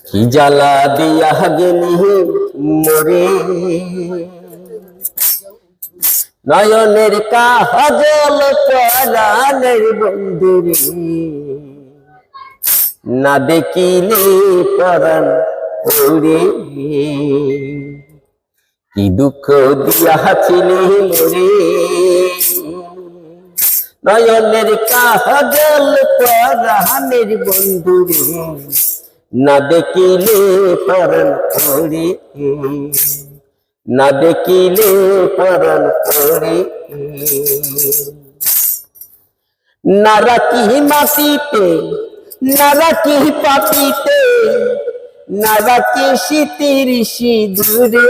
কি জ্বালা দিয়া গেলি মরে, নয়নের কাজল পরাণের বন্ধুরে, না দেখিলে পরাণ ওরে। কি দুঃখ দিয়াছিলি মরে, নয়নের কাজল পরাণের বন্ধুরে, না দেখিলে পরাণ ওরে, না দেখিলে পরাণ ওরে। না রাখি মাটিতে, না রাখি পাপিতে, না রাখি শীতির সিঁদুরে,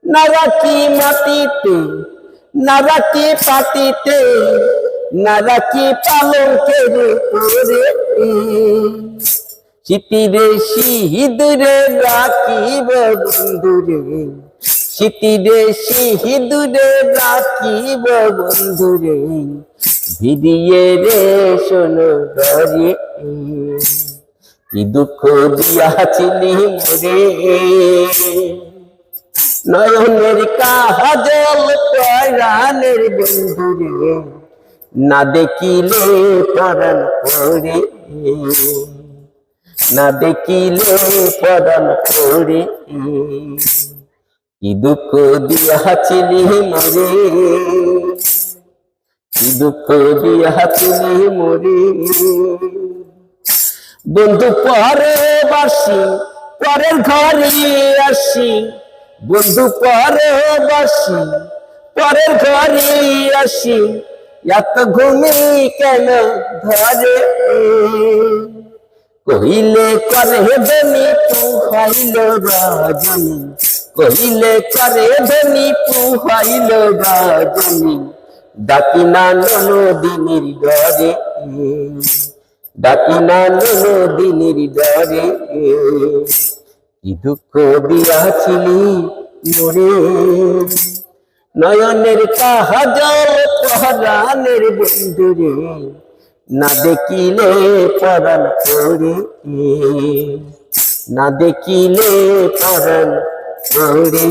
না রাখি মাটিতে, না রাখি পাটিতে, না রাখি পালঙ্কের উপরে। স্মৃতিরে সিঁদুরে রাখিব বন্ধুরে, স্মৃতিরে সিঁদুরে রাখিব বন্ধুরে, ভিড়িয়ে রে শোনো ঘরে। কি দুঃখ দিয়াছিলি মোরে, নয়নের কাজল পরাণের বন্ধুরে, না দেখিলে পরাণ ওরে, না দেখিলে পরাণ ওরে। কি দুঃখ দিয়াছিলি মোরে, কি দুঃখ দিয়াছিলি মোরে। বন্ধু পরে বাসি পরের ঘরে আসি, বন্ধু পরে বাসি পরের ঘরে আসি, এত ঘুমি কেন ধরে। কহিলে করে ধনী পুহাইল রজনী, কহিলে করে ধনী পুহাইল রজনী, ডাকি না নদিনীর ডরে, ডাকি না নদিনীর ডরে। কি দুঃখ দিয়াছিলি মোরে, নয়নের কাজল পরাণের বন্ধুরে, না দেখিলে পরাণ ওরে, না দেখিলে পরাণ ওরে।